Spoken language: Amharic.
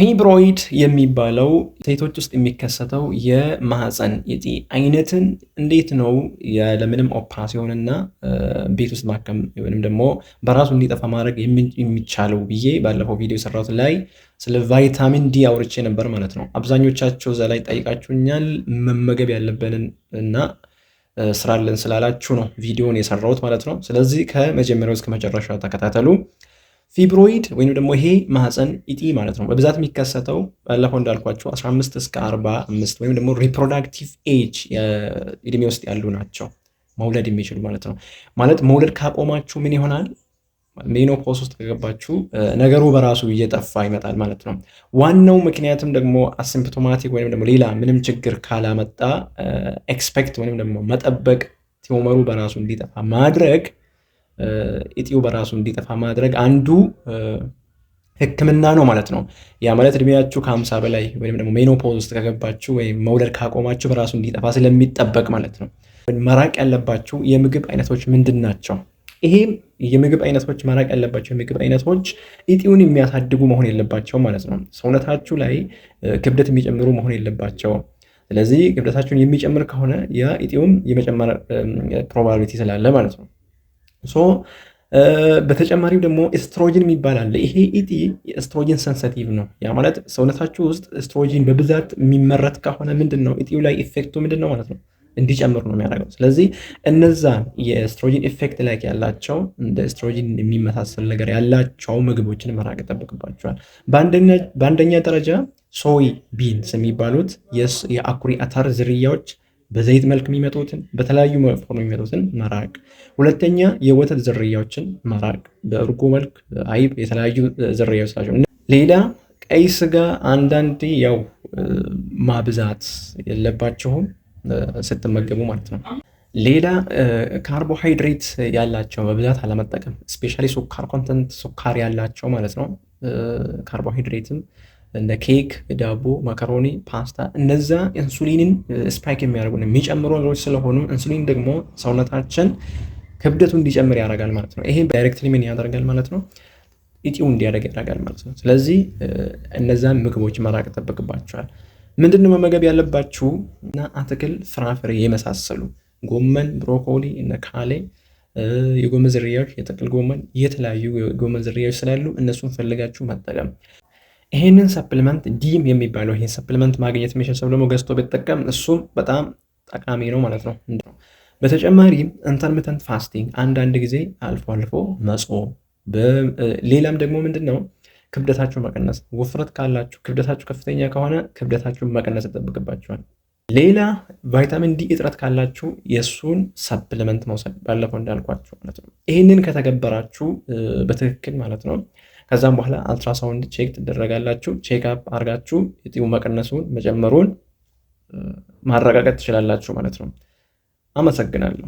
ፊብሮይድ የሚባለው ሴቶች ውስጥ የሚከሰተው የማህፀን እጢ አይነትን እንዴት ነው ያለምንም ኦፕራሲዮንና ቤት ውስጥ ማከም ወይንም ደግሞ በራሱ እንዲጠፋ ማድረግ የሚቻለው ብዬ ባለፈው ቪዲዮ የሰራሁት ላይ ስለ ቫይታሚን ዲ አውርቼ ነበር ማለት ነው። አብዛኞቻቸው እዛ ላይ ጠይቃችሁኛል። መመገብ ያለብንን እና ስራለን ስላላችሁ ነው ቪዲዮን የሰራሁት ማለት ነው። ስለዚህ ከመጀመሪያው እስከ መጨረሻ ተከታተሉ። ፊብሮይድ ወይም ደግሞ ይሄ ማህፀን እጢ ማለት ነው በብዛት የሚከሰተው ባለፈው እንዳልኳቸው 15 እስከ 45 ወይም ደግሞ ሪፕሮዳክቲቭ ኤጅ እድሜ ውስጥ ያሉ ናቸው መውለድ የሚችሉ ማለት ነው። ማለት መውለድ ካቆማችሁ ምን ይሆናል? ሜኖፖዝ ውስጥ ከገባችሁ ነገሩ በራሱ እየጠፋ ይመጣል ማለት ነው። ዋናው ምክንያትም ደግሞ አሲምፕቶማቲክ ወይም ደግሞ ሌላ ምንም ችግር ካላመጣ ኤክስፔክት ወይም ደግሞ መጠበቅ ቲዩመሩ በራሱ እንዲጠፋ ማድረግ እጢው በራሱ እንዲጠፋ ማድረግ አንዱ ህክምና ነው ማለት ነው። ያ ማለት እድሜያችሁ ከ50 በላይ ወይም ደግሞ ሜኖፖዝ ውስጥ ከገባችሁ ወይም መውለድ ካቆማችሁ በራሱ እንዲጠፋ ስለሚጠበቅ ማለት ነው። መራቅ ያለባችሁ የምግብ አይነቶች ምንድን ናቸው? ይሄም የምግብ አይነቶች መራቅ ያለባቸው የምግብ አይነቶች እጢውን የሚያሳድጉ መሆን የለባቸው ማለት ነው። ሰውነታችሁ ላይ ክብደት የሚጨምሩ መሆን የለባቸው። ስለዚህ ክብደታችሁን የሚጨምር ከሆነ ያ እጢውም የመጨመር ፕሮባቢሊቲ ስላለ ማለት ነው። በተጨማሪም ደግሞ ኤስትሮጂን የሚባል አለ። ይሄ እጢ የኤስትሮጂን ሰንሲቲቭ ነው። ያ ማለት ሰውነታችሁ ውስጥ ኤስትሮጂን በብዛት የሚመረት ከሆነ ምንድን ነው እጢው ላይ ኢፌክቱ ምንድን ነው ማለት ነው? እንዲጨምር ነው የሚያደርገው። ስለዚህ እነዛን የኤስትሮጂን ኢፌክት ላይ ያላቸው እንደ ኤስትሮጂን የሚመሳሰል ነገር ያላቸው ምግቦችን መራቅ ይጠበቅባቸዋል። በአንደኛ ደረጃ ሶይ ቢንስ የሚባሉት የአኩሪ አተር ዝርያዎች በዘይት መልክ የሚመጡትን በተለያዩ ፎርም የሚመጡትን መራቅ። ሁለተኛ የወተት ዝርያዎችን መራቅ፣ በእርጎ መልክ አይብ፣ የተለያዩ ዝርያዎች ናቸው። ሌላ ቀይ ስጋ አንዳንዴ ያው ማብዛት የለባቸውም ስትመገቡ ማለት ነው። ሌላ ካርቦሃይድሬት ያላቸው በብዛት አለመጠቀም፣ ስፔሻሊ ሱካር ኮንተንት ሱካር ያላቸው ማለት ነው። ካርቦሃይድሬትም እንደ ኬክ፣ ዳቦ፣ ማካሮኒ፣ ፓስታ እነዛ ኢንሱሊንን ስፓይክ የሚያደርጉ የሚጨምሩ ነገሮች ስለሆኑ ኢንሱሊን ደግሞ ሰውነታችን ክብደቱ እንዲጨምር ያደርጋል ማለት ነው። ይሄ ዳይሬክትሊ ምን ያደርጋል ማለት ነው? እጢው እንዲያደርግ ያደርጋል ማለት ነው። ስለዚህ እነዛን ምግቦች መራቅ ይጠበቅባቸዋል። ምንድነው መመገብ ያለባችሁ? እና አትክልት፣ ፍራፍሬ የመሳሰሉ ጎመን፣ ብሮኮሊ፣ እነ ካሌ የጎመን ዝርያዎች፣ የጥቅል ጎመን፣ የተለያዩ የጎመን ዝርያዎች ስላሉ እነሱን ፈልጋችሁ መጠቀም። ይሄንን ሰፕሊመንት ዲም የሚባለው ይሄን ሰፕሊመንት ማግኘት የሚችል ሰው ደግሞ ገዝቶ ቢጠቀም እሱም በጣም ጠቃሚ ነው ማለት ነው። በተጨማሪም ኢንተርሚተንት ፋስቲንግ አንዳንድ ጊዜ አልፎ አልፎ መጾም። ሌላም ደግሞ ምንድን ነው ክብደታችሁ መቀነስ። ውፍረት ካላችሁ ክብደታችሁ ከፍተኛ ከሆነ ክብደታችሁን መቀነስ ይጠብቅባችኋል። ሌላ ቫይታሚን ዲ እጥረት ካላችሁ የእሱን ሰፕሊመንት መውሰድ ባለፈው እንዳልኳችሁ ማለት ነው። ይህንን ከተገበራችሁ በትክክል ማለት ነው ከዛም በኋላ አልትራሳውንድ ቼክ ትደረጋላችሁ። ቼክ አፕ አድርጋችሁ እጢው መቀነሱን መጨመሩን ማረጋገጥ ትችላላችሁ ማለት ነው። አመሰግናለሁ።